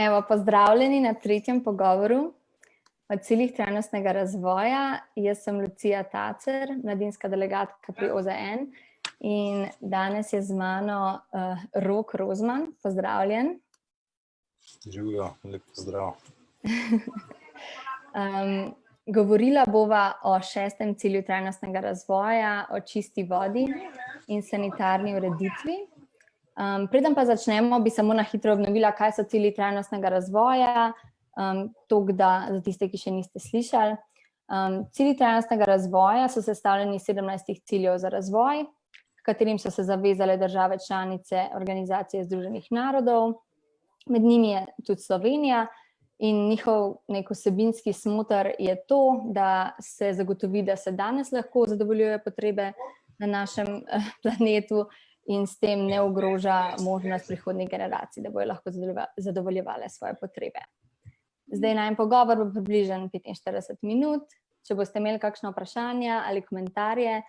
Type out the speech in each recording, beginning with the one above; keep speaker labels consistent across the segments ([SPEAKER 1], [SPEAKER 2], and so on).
[SPEAKER 1] Evo, pozdravljeni na tretjem pogovoru o ciljih trajnostnega razvoja. Jaz sem Lucija Tacer, mladinska delegatka pri OZN in danes je z mano Rok Rozman. Pozdravljen.
[SPEAKER 2] Živijo, lep pozdrav.
[SPEAKER 1] Govorila bova o 6. cilju trajnostnega razvoja, o čisti vodi in sanitarni ureditvi. Preden pa začnemo, bi samo na hitro obnovila, kaj so cilji trajnostnega razvoja, toliko da za tiste, ki še niste slišali. Cilji trajnostnega razvoja so sestavljeni iz 17 ciljev za razvoj, katerim so se zavezale države članice Organizacije združenih narodov. Med njimi je tudi Slovenija in njihov nek vsebinski smoter je to, da se zagotovi, da se danes lahko zadovoljujejo potrebe na našem planetu in s tem ne ogroža možnost prihodnjih generacij, da bojo lahko zadovoljevale svoje potrebe. Zdaj najem pogovor bo približno 45 minut. Če boste imeli kakšno vprašanje ali komentarje,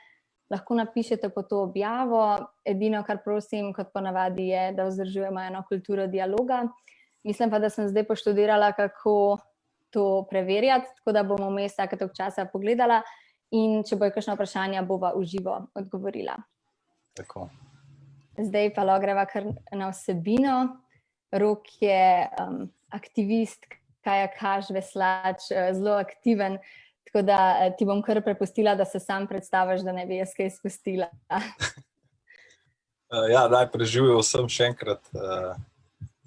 [SPEAKER 1] lahko napišete po to objavo. Edino, kar prosim, kot ponavadi je, da vzdržujemo eno kulturo dialoga. Mislim pa, da sem zdaj poštudirala, kako to preverjati, tako da bomo vmes vsake toliko časa pogledala in če bojo kakšno vprašanja, bova v živo odgovorila.
[SPEAKER 2] Tako.
[SPEAKER 1] Zdaj pa greva kar na vsebino. Rok je aktivist, kajakaš, veslač, zelo aktiven, tako da ti bom kar prepustila, da se sam predstaviš, da ne bi jaz kaj izpustila.
[SPEAKER 2] Ja, najprej živijo vsem še enkrat.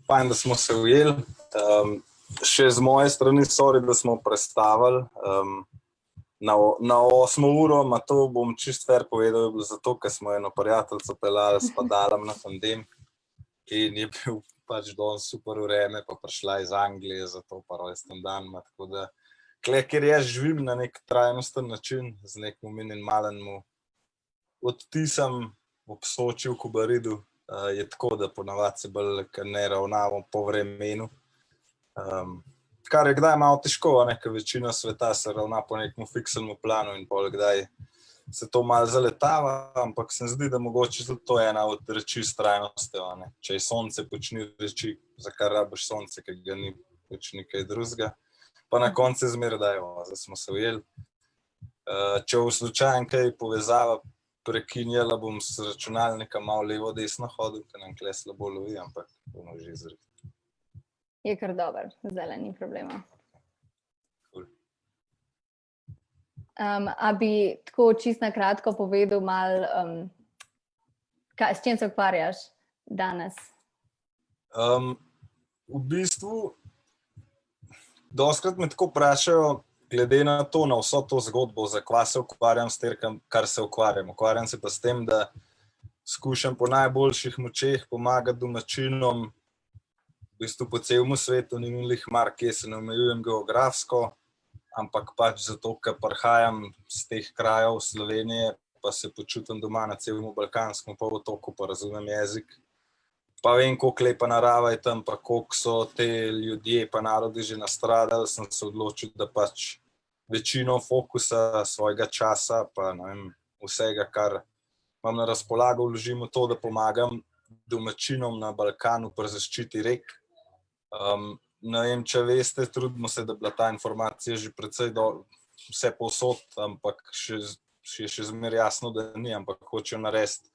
[SPEAKER 2] Fajn, da smo se ujeli. Še z moje strani, sorry, da smo prestavili. Na 8 uro, to bom čist fair povedal, je bilo zato, ker smo eno prijateljco peljali s padalom na tandem in je bil pač danes super vreme, pa prišla iz Anglije za to pa rojsten dan, tako da kjer jaz živim na nek trajnosten način, z nekim minimalnim odtisom ob Soči v Kobaridu, je tako, da ponavadi se bolj ne ravnamo po vremenu. Kar je kdaj malo težko, ker večina sveta se ravna po nekem fiksnemu planu in pol kdaj se to malo zaletava, ampak se mi zdi, da mogoče tudi to je ena od reči s trajnostjo. Če je sonce, počni reči, zakaj rabiš sonce, ker ga ni počni kaj drugega. Pa na koncu zmeraj dajo, zdaj smo se ujeli. Če v slučajen kaj povezava prekinjala, bom s računalnika malo levo desno hodil, ker nam kle slabo lovi, ampak bomo že izrekli.
[SPEAKER 1] Je kar dober, zdajle ni problema.
[SPEAKER 2] Cool.
[SPEAKER 1] A bi tako čisto na kratko povedal malo, s čim se ukvarjaš danes?
[SPEAKER 2] V bistvu, dostikrat me tako vprašajo, glede na to, na vso to zgodbo, za kva se ukvarjam s tem, kar se ukvarjam. Ukvarjam se pa s tem, da skušam po najboljših močeh pomagati domačinom, v bistvu po celem svetu, ni mi lih mar, kje se ne omejujem geografsko, ampak pač zato, ker prihajam z teh krajev Slovenije, pa se počutim doma na celem balkanskem polotoku, pa razumem jezik. Pa vem, koliko lepa narava je tam, pa koliko so te ljudje pa narodi že nastradali, sem se odločil, da pač večino fokusa svojega časa, pa ne vem, vsega, kar imam na razpolago, vložim v to, da pomagam domačinom na Balkanu pri zaščiti rek. Ne vem, če veste, trudimo se, da bila ta informacija že precej vse povsod, ampak je še zmeraj jasno, da ni, ampak hočejo narediti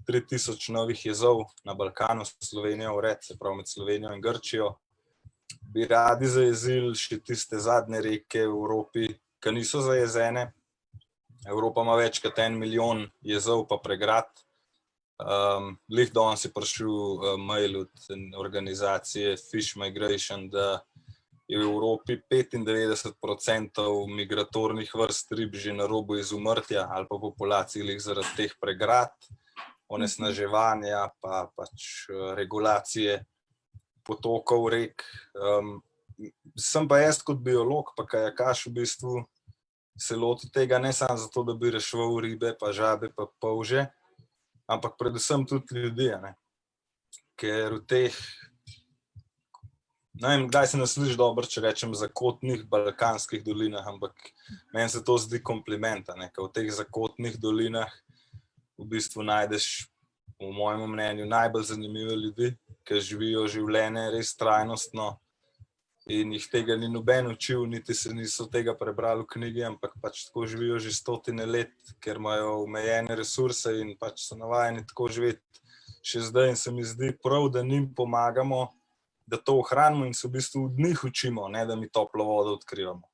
[SPEAKER 2] 3000 novih jezov na Balkanu, Slovenijo vred, se pravi med Slovenijo in Grčijo. Bi radi zajezili še tiste zadnje reke v Evropi, ki niso zajezene. Evropa ima več kot 1 milijon jezov pa pregrad. Lih danes je prišel mail od organizacije Fish Migration, da je v Evropi 95% migratornih vrst rib že na robu izumrtja ali pa populacij lih zaradi teh pregrad, onesnaževanja pa pač regulacije potokov rek. Sem pa jaz kot biolog pa kajakaš v bistvu se loti tega ne samo zato, da bi reševal ribe pa žabe pa polže, ampak predvsem tudi ljudi, ker v teh, ne vem, kdaj se ne sliši dobro, če rečem zakotnih balkanskih dolinah, ampak meni se to zdi kompliment, ker v teh zakotnih dolinah v bistvu najdeš, v mojem mnenju, najbolj zanimive ljudi, ki živijo življenje res trajnostno, in jih tega ni noben učil, niti se niso tega prebrali v knjigi, ampak pač tako živijo že stotine let, ker imajo omejene resurse in pač so navajeni tako živeti še zdaj in se mi zdi prav, da njim pomagamo, da to ohranimo in se v bistvu od njih učimo, ne da mi toplo vodo odkrivamo.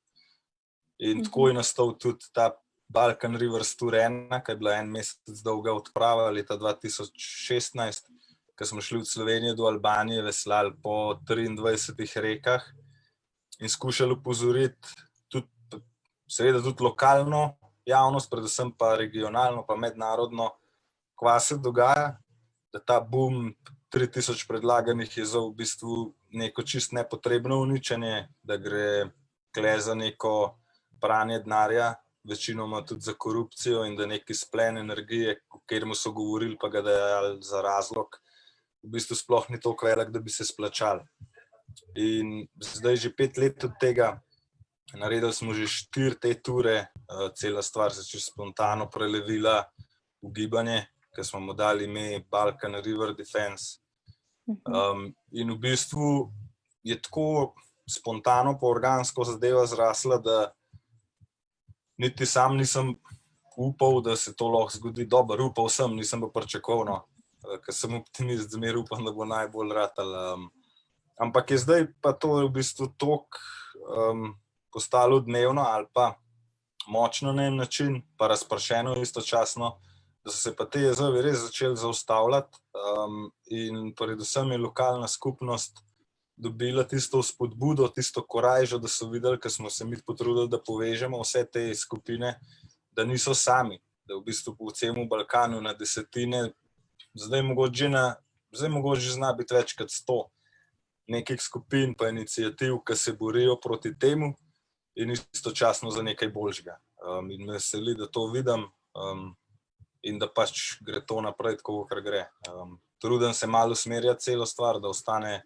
[SPEAKER 2] In tako je nastal tudi ta Balkan Rivers Tour 1, ki je bila 1 mesec dolga odprava leta 2016, ko smo šli od Slovenije do Albanije, veslali po 23 rekah in skušali upozoriti seveda tudi lokalno javnost, predvsem pa regionalno, pa mednarodno, kva se dogaja, da ta boom 3000 predlaganih jezov v bistvu neko čist nepotrebno uničenje, da gre kle za neko pranje denarja, večinoma tudi za korupcijo in da neki splen energije, o katerem so govorili, pa ga dajali za razlog, v bistvu sploh ni toliko velik, da bi se splačali. In zdaj že 5 let od tega, naredili smo že 4 te ture, cela stvar se čisto spontano prelevila v gibanje, ker smo mu dali ime Balkan River Defense. In v bistvu je tako spontano pa organsko zadeva zrasla, da niti sam nisem upal, da se to lahko zgodi. Dobro, upal sem, nisem pa pričakoval, no. Ker sem optimist, zmeraj upam, da bo najbolj ratalo. Ampak je zdaj pa to v bistvu toliko postalo dnevno ali pa močno na en način, pa razpršeno istočasno, da so se pa te jezovi res začeli zaustavljati in predvsem je lokalna skupnost dobila tisto spodbudo, tisto korajžo, da so videli, ker smo se mi potrudili, da povežemo vse te skupine, da niso sami, da v bistvu po celem Balkanu na desetine, zdaj mogoče zna biti več kot 100 nekih skupin pa iniciativ, ki se borijo proti temu in istočasno za nekaj boljšega. In me veseli, da to vidim in da pač gre to naprej, tako kar gre. Trudim se malo usmerjati celo stvar, da ostane,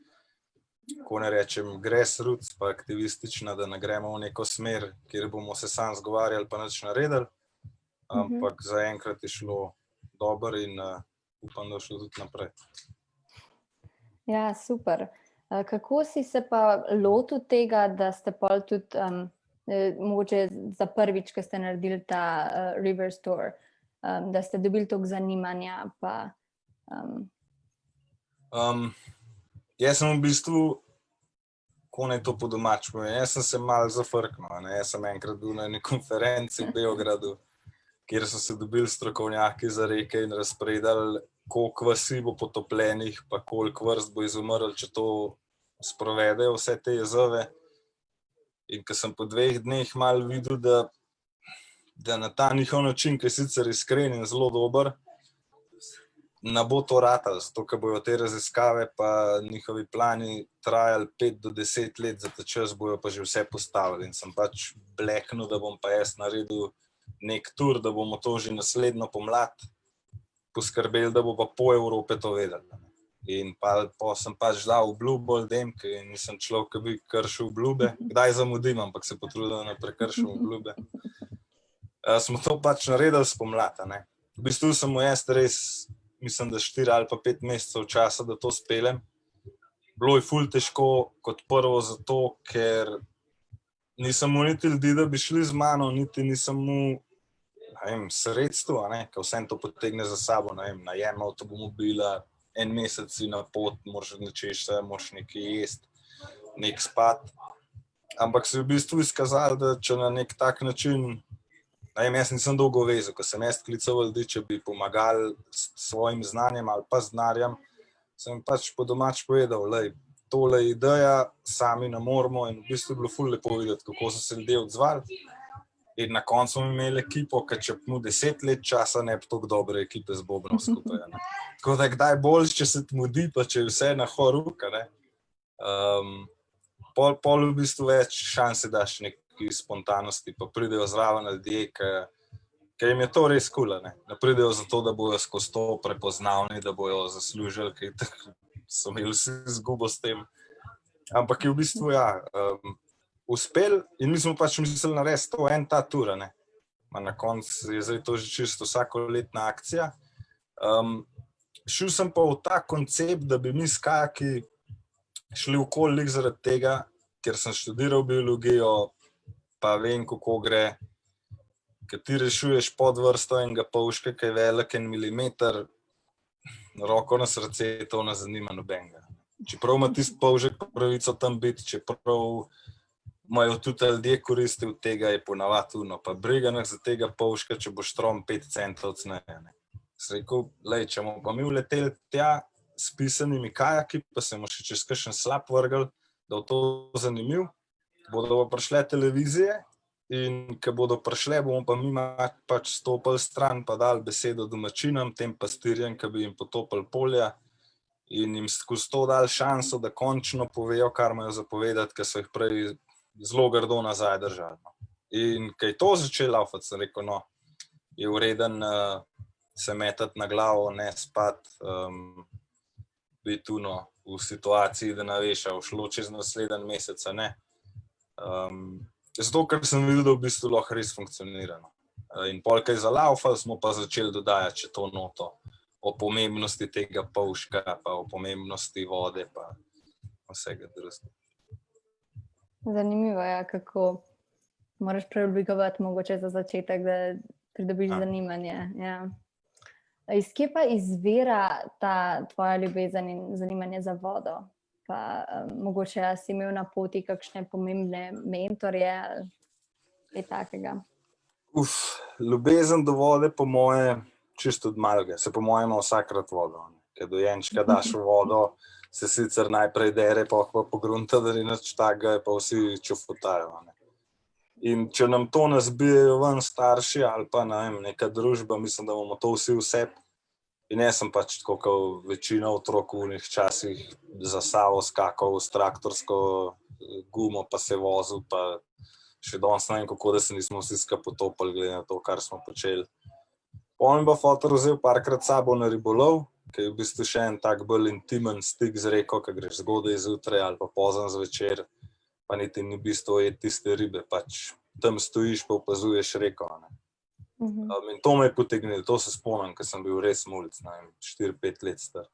[SPEAKER 2] ko ne rečem, grassroots pa aktivistična, da ne gremo v neko smer, kjer bomo se sam zgovarjali pa nič naredili, ampak zaenkrat je šlo dobro in upam, da bo šlo tudi naprej.
[SPEAKER 1] Ja, super. Kako si se pa lotil tega, da ste pol tudi mogoče za prvič, ko ste naredili ta Rivers Tour, da ste dobili toliko zanimanja pa...
[SPEAKER 2] Jaz sem v bistvu, ko naj to po domač povem, jaz sem se malo zafrknil. Jaz sem enkrat bil na eni konferenci v Beogradu, kjer so se dobili strokovnjaki za reke in razpredali, koliko vasi bo potopljenih, pa koliko vrst bo izumrlo, če to sprovedejo vse te jezove. In ko sem po 2 dneh malo videl, da na ta njihov način, ki je sicer iskren in zelo dober, ne bo to ratalo, zato ker bojo te raziskave pa njihovi plani trajali 5 do 10 let, za ta čas bojo pa že vse postavili. In sem pač bleknil, da bom pa jaz naredil nek tur, da bomo to že naslednjo pomlad poskrbeli, da bo pa pol Evrope to vedeli. In pa sem pač dal obljubo ljudem, ker nisem človek, ki bi kršil obljube. Kdaj zamudim, ampak se potrudim, da ne prekršim obljube. Smo to pač naredili spomlad. V bistvu sem mu jaz res, mislim, da 4 ali pa 5 mesecev časa, da to speljem. Bilo je ful težko kot prvo zato, ker nisem mu niti ljudi, da bi šli z mano, niti nisem mu sredstvo, ker vsem to potegne za sabo, najem avtomobila, 1 mesec si na pot, moraš načeš se, moraš nekaj jesti, nek spat. Ampak se je v bistvu izkazalo, da če na nek tak način, jaz nisem dolgo vezal, ko sem jaz klical ljudi, če bi pomagali s svojim znanjem ali pa z denarjem, sem pač po domač povedal, tole je ideja, sami ne moremo in v bistvu je bilo ful lepo videti, kako so se ljudje odzvali. In na koncu smo imeli ekipo, ki če mu 10 let časa ne bi toliko dobre ekipe z bobnom skupaj. Tako da kdaj boljš, če se ti mudi, pa če je vse na horuk, pol v bistvu več šanse daš neki spontanosti, pa pridejo zraven ljudje, ki jim je to res kul, ne pridejo zato, da bojo skozi to prepoznavni, da bojo zaslužili, ker so imeli vsi izgubo s tem. Ampak je v bistvu, uspel in mi smo pač mislili narediti to ta tur, Na koncu je zdaj to že čisto vsakoletna akcija. Šel sem pa v ta koncept, da bi mi s kajaki šli okoli zaradi tega, ker sem študiral biologijo, pa vem, kako gre, ker ti rešuješ podvrsto enega polžka, ki je velik 1 milimeter, roko na srce, to ne zanima nobenega. Čeprav ima tisti polžek pravico tam biti, čeprav imajo tudi ljudje koristi od tega, je ponavadi uno, pa briga nas za tega polžka, če boš trom 5 centov cneje. Sem rekel, lej, če bomo pa mi vleteli tja s pisanimi kajaki, pa se bomo še čez kakšen slab vrgel, da bo to zanimiv, bodo pa prišle televizije in ko bodo prišle, bomo pa mi pač stopili stran, pa dali besedo domačinom, tem pastirjem, ki bi jim potopili polja in jim skozi to dali šanso, da končno povejo, kar imajo zapovedati, ker so jih prej zelo grdo nazaj držali. In ko je to začel laufati, sem rekel, no, je vreden se metati na glavo, ne spati, biti v situaciji, da ne veš, a bo šlo čez naslednji mesec, ne. Zato, ker sem videl, da v bistvu lahko res funkcionira. In pol, ko je zalaufal, smo pa začeli dodajati še to noto o pomembnosti tega polžka, pa o pomembnosti vode, pa vsega drugega.
[SPEAKER 1] Zanimivo je, kako moraš preoblikovati mogoče za začetek, da pridobiš zanimanje. Ja. Iz kje pa izvira ta tvoja ljubezen in zanimanje za vodo? Pa mogoče si imel na poti kakšne pomembne mentorje ali kaj takega?
[SPEAKER 2] Ljubezen do vode po moje čisto od malega. Se po moje ima vsakrat vodo. Ker dojenčka daš v vodo, se sicer najprej dere, pa pogrunta, da ni nič takega, pa vsi čufotajo. In če nam to ne zbijajo ven starši ali pa neka družba, mislim, da bomo to vsi vsep. In jaz sem pač tako, kot večina otrok v unih časih za Savo skakal s traktorsko gumo, pa se vozil, pa še danes ne vem, kako da se nismo vsi skupaj potopili, glede na to, kar smo počeli. On pa fotor vzel parkrat sabo na ribolov, ki je v bistvu še en tak bolj intimen stik z reko, ki greš zgodaj zjutraj ali pa pozno zvečer, pa niti ni v bistvu jeti tiste ribe, pač tam stojiš pa opazuješ reko. In to me je potegnilo, to se spomnim, ker sem bil res mulc, 4-5 let star.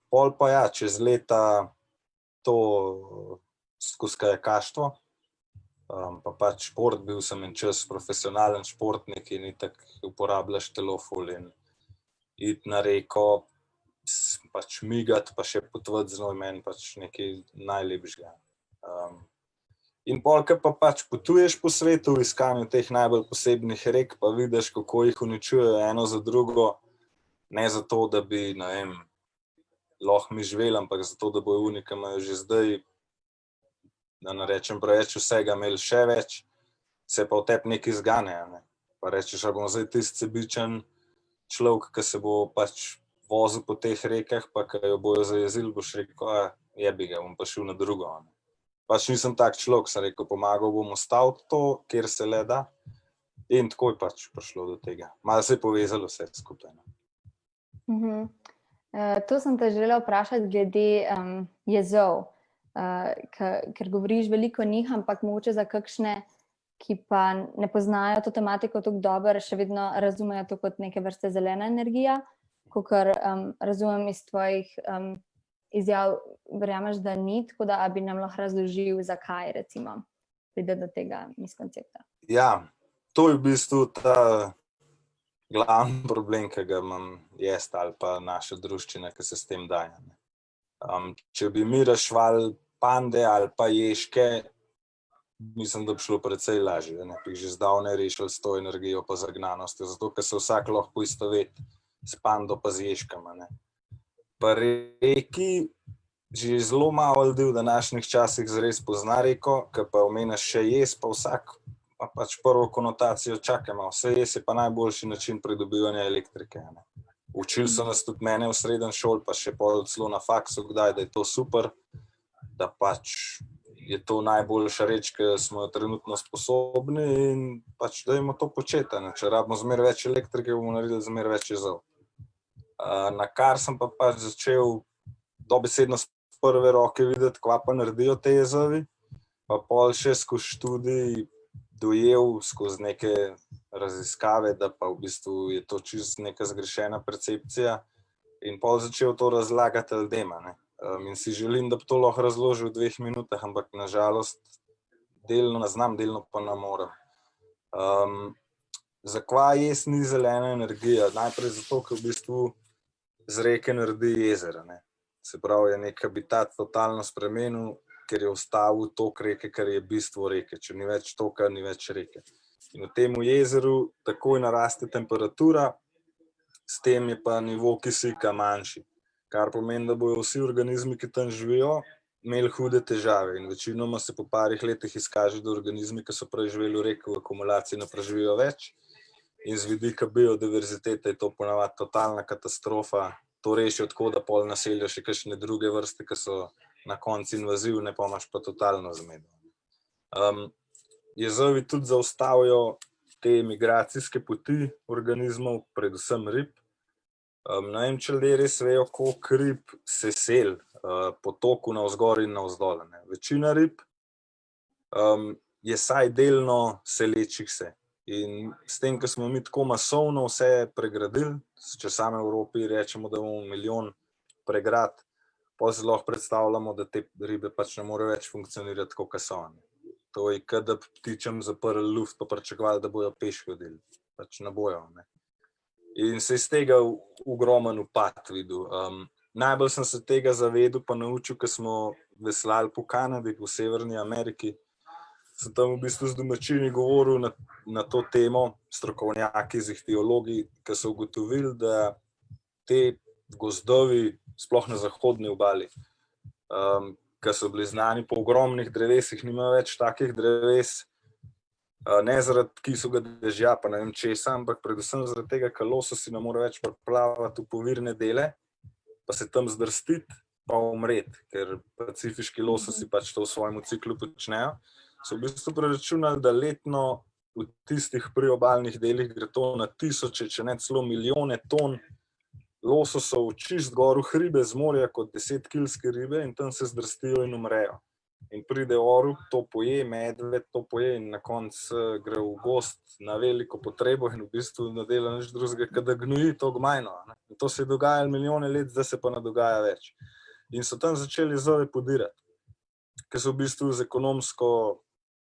[SPEAKER 2] Pol pa ja, čez leta to skozi kajakaštvo, pa pač šport, bil sem en čas profesionalen športnik in itak uporabljaš telo ful in iti na reko, pač migati, pa še potvati z meni pač nekaj najlepšega. In pol, ko pa pač potuješ po svetu v iskanju teh najbolj posebnih rek, pa vidiš, kako jih uničujejo eno za drugo, ne zato, da bi, ne vem, lahko mi živeli, ampak zato, da bojo oni, ki imajo že zdaj, da ne rečem preveč vsega, imeli še več, se pa v tebi nekaj zgane. Pa rečeš, a bom zdaj tisti sebičen človek, ki se bo pač vozil po teh rekah, pa ki jo bojo zajezili, boš rekel, jebi ga, bom pa šel na drugo. Pač nisem tak človek, sem rekel, pomagal bom ustaviti to, kjer se le da. In tako je pač prišlo do tega. Malo se je povezalo vse skupaj.
[SPEAKER 1] To sem te želela vprašati glede jezov, ker govoriš veliko o njih, ampak mogoče za kakšne, ki pa ne poznajo to tematiko tako dobro, še vedno razumejo to kot neke vrste zelena energija, kakor razumem iz tvojih izjav, verjameš, da ni, tako da bi nam lahko razložil, zakaj recimo pride do tega miskoncepta. Ja,
[SPEAKER 2] to je v bistvu ta glavni problem, ki ga imam jaz ali pa naša druščina, ki se s tem daje. Če bi mi rešvali pande ali pa ježke, mislim, da bi šlo precej lažje, da ne bi že zdavnaj rešili s to energijo pa zagnanostjo, zato ker se vsak lahko poistoveti s pando pa z ježkama. Pa reki, že zelo malo ljudi v današnjih časih zares pozna reko, ki pa omeniš še jez, pa vsak pa pač prvo konotacijo čakamo. Vse jez je pa najboljši način pridobivanja elektrike. Učili so nas tudi mene v srednji šoli, pa še pol celo na faksu kdaj, da je to super, da pač je to najboljša reč, ki smo jo trenutno sposobni in pač dajmo to početi. Če rabimo zmer več elektrike, bomo naredili zmer več jezov. Na kar sem pa pač začel dobesedno s prve roke videti, kva pa naredijo te jezovi, pa pol še skozi študij dojel, skozi neke raziskave, da pa v bistvu je to čisto neka zgrešena percepcija in pol začel to razlagati ljudem. In si želim, da bi to lahko razložil v 2 minutah, ampak nažalost delno ne znam, delno pa ne morem. Zakaj jaz ni zelena energija? Najprej zato, ker v bistvu z reke naredi jezera. Ne? Se pravi, je nek habitat totalno spremenil, ker je ustavil tok reke, kar je bistvo reke. Če ni več toka, ni več reke. In v tem jezeru takoj naraste temperatura, s tem je pa nivo kisika manjši. Kar pomeni, da bojo vsi organizmi, ki tam živijo, imeli hude težave. In večinoma se po parih letih izkaže, da organizmi, ki so prej živeli v reki, v akumulaciji ne preživijo več. In z vidika biodiverzitete je to ponavadi totalna katastrofa. To rešijo tako, da pol naselijo še kakšne druge vrste, ki so na koncu invazivne, pa imaš pa totalno zmedo. Jezovi tudi zaustavijo te migracijske poti organizmov, predvsem rib. Ne vem, če ljudje res vejo, koliko rib se seli po toku navzgor in navzdol. Večina rib je saj delno selečih se. In s tem, ko smo mi tako masovno vse pregradili, če same v Evropi rečemo, da imamo 1 milijon pregrad, pa si lahko predstavljamo, da te ribe pač ne morejo več funkcionirati tako, kot so. To je, kot da ptičem zaprli luft, pa pričakovali, da bojo peš hodili. Pač ne bojo. Ne? In se iz tega ogromen upad videl. Najbolj sem se tega zavedel pa naučil, ko smo veslali po Kanadi, po Severni Ameriki. Sem tam v bistvu z domačini govoril na to temo, strokovnjaki, z ihtiologi, ki so ugotovili, da te gozdovi, sploh na zahodni obali, ki so bili znani po ogromnih drevesih, nima več takih dreves, ne zaradi kislega dežja, pa ne vem česa, ampak predvsem zaradi tega, ker lososi ne more več preplavati v povirne dele, pa se tam zdrstiti, pa umreti, ker pacifiški lososi pač to v svojem ciklu počnejo. So v bistvu preračunali, da letno v tistih priobalnih delih gre to na tisoče, če ne celo milijone ton lososov čist gor v hribe z morja kot 10-kilske ribe in tam se zdrstijo in umrejo. In pride orub, to poje, medved to poje in na koncu gre v gost na veliko potrebo in v bistvu ne dela nič drugega, kot da gnoji to gmajno. In to se je dogajalo milijone let, zdaj se pa ne dogaja več. In so tam začeli jezove podirati, ker so v bistvu z ekonomsko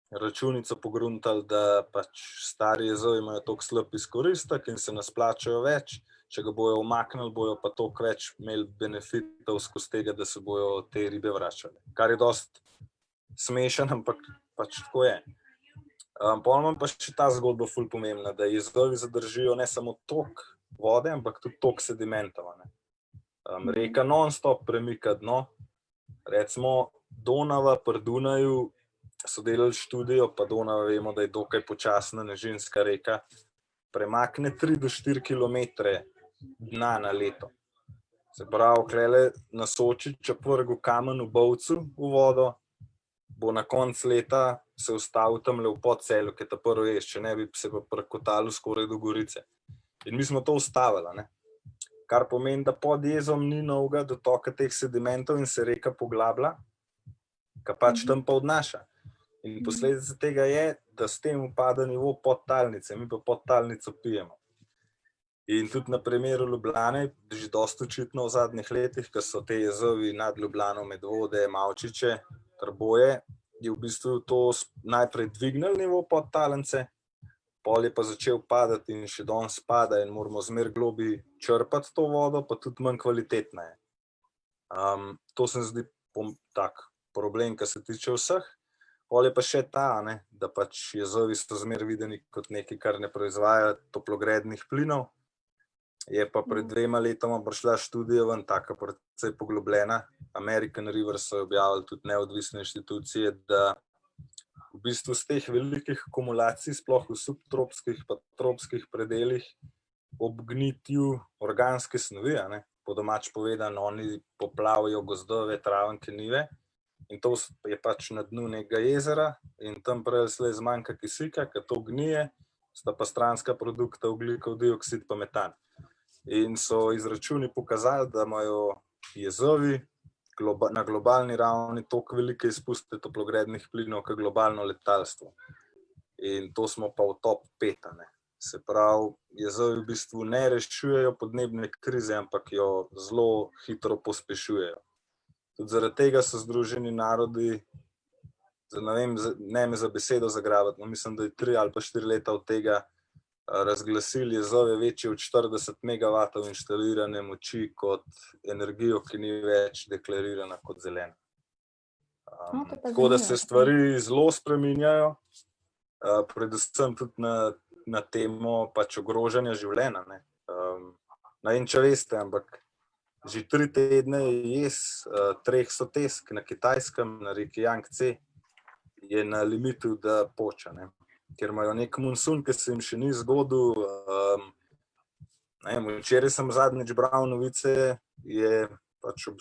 [SPEAKER 2] računico pogruntali, da pač stari jezovi imajo toliko slab izkoristek in se ne splačajo več. Če ga bojo umaknili, bojo pa toliko več imeli benefitov skozi tega, da se bojo te ribe vračali. Kar je dosti smešen, ampak pač tako je. Potem imam pa še ta zgodba ful pomembna, da jezovi zadržijo ne samo tok vode, ampak tudi tok sedimentov. Reka non-stop premika dno. Recimo Donava pri Dunaju so delali študijo, pa Donava vemo, da je dokaj počasna nežinska reka, premakne 3 do 4 kilometre dna na leto. Se pravi, klele na Soči, če vrgu kamen v Bovcu v vodo, bo na konc leta se ustavil tamle v Podcelju, ki je ta prvi jez, če ne bi se pa prekotalil skoraj do Gorice. In mi smo to ustavili, ne? Kar pomeni, da pod jezom ni novega dotoka teh sedimentov in se reka poglablja, ka pač tam pa odnaša. In posledica tega je, da s tem upada nivo podtalnice, mi pa podtalnico pijemo. In tudi na primeru Ljubljane, že dosti očitno v zadnjih letih, ko so te jezovi nad Ljubljano, Medvode, Mavčiče, Trboje, je v bistvu to najprej dvignil nivo podtalnice, pol je pa začel padati in še danes pada in moramo zmer globi črpati to vodo, pa tudi manj kvalitetna je. To se zdi tak problem, ki se tiče vseh. Pol je pa še ta, ne, da pač jezovi so zmer videni kot nekaj, kar ne proizvaja toplogrednih plinov. Je pa pred 2 letoma prišla študija ven, taka precej poglobljena. American River so objavili tudi neodvisne inštitucije, da v bistvu z teh velikih akumulacij, sploh v subtropskih pa tropskih predelih, ob gnitju organske snovi, po domač povedano, oni poplavijo gozdove, travenke, njive, in to je pač na dnu nekega jezera in tam prej slej zmanjka kisika, ker to gnije, sta pa stranska produkta ogljikov dioksid pa metan. In so izračuni pokazali, da imajo jezovi na globalni ravni toliko velike izpuste toplogrednih plinov, kot globalno letalstvo. In to smo pa v top 5. Se pravi, jezovi v bistvu ne rešujejo podnebne krize, ampak jo zelo hitro pospešujejo. Tudi zaradi tega so Združeni narodi, ne me za besedo zagrabiti, mislim, da je 3 ali pa 4 leta od tega razglasili jezove večje od 40 megavatov inštalirane moči kot energijo, ki ni več deklarirana kot zelena. Tako da se stvari zelo spreminjajo, predvsem tudi na temo pač ogrožanja življenja. Ne vem, če veste, ampak že 3 tedne je 3 sotesk na Kitajskem, na reki Jangtze, je na limitu, da poča, ne. Ker imajo nek monsun, ki se jim še ni zgodil. Včeraj sem zadnjič bral novice,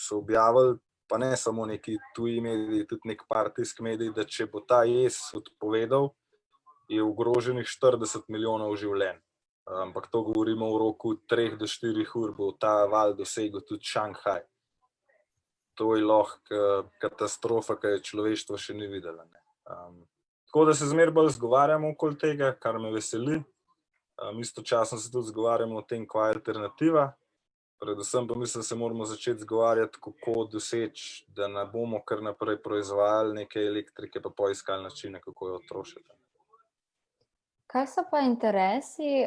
[SPEAKER 2] so objavili, pa ne samo neki tuji mediji, tudi nek partijski medij, da če bo ta jez odpovedal, je ogroženih 40 milijonov življenj. Ampak to govorimo v roku 3 do 4 ur, bo ta val dosegel tudi Šanghaj. To je lahko katastrofa, ki je človeštvo še ni videlo. Tako da se zmeraj bolj zgovarjamo okoli tega, kar me veseli. Istočasno se tudi zgovarjamo o tem, kaj je alternativa. Predvsem pa mislim, da se moramo začeti zgovarjati, kako doseči, da ne bomo kar naprej proizvajali neke elektrike, pa poiskali načine, kako jo trošiti.
[SPEAKER 1] Kaj so pa interesi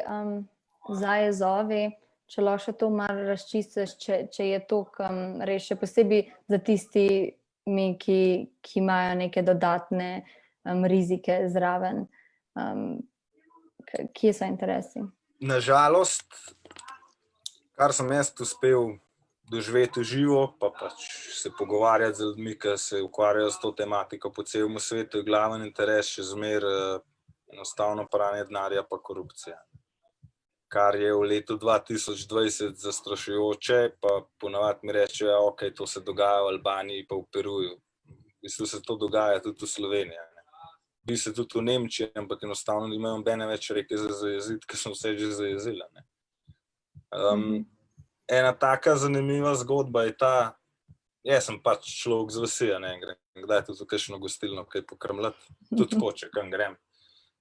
[SPEAKER 1] za jezovi, če lahko še to malo razčistiš, če je to res še posebej za tistimi, ki imajo neke dodatne rizike zraven? Kje so interesi?
[SPEAKER 2] Nažalost, kar sem jaz uspel doživeti v živo, pa pač se pogovarjati z ljudmi, ki se ukvarjajo s to tematiko po celem svetu, je glaven interes še zmeraj enostavno pranje denarja pa korupcija. Kar je v letu 2020 zastrašujoče, pa ponavadi mi rečejo, ok, to se dogaja v Albaniji pa v Peruju. V bistvu se to dogaja tudi v Sloveniji. Bi se tudi v Nemčiji, ampak enostavno nimajo nobene več reke za zajeziti, ker so vse že zajezila. Ena taka zanimiva zgodba je ta, jaz sem pač človek z vasi, grem kdaj tudi v kakšno gostilno kaj pokrmljati, tudi hoče, kam grem.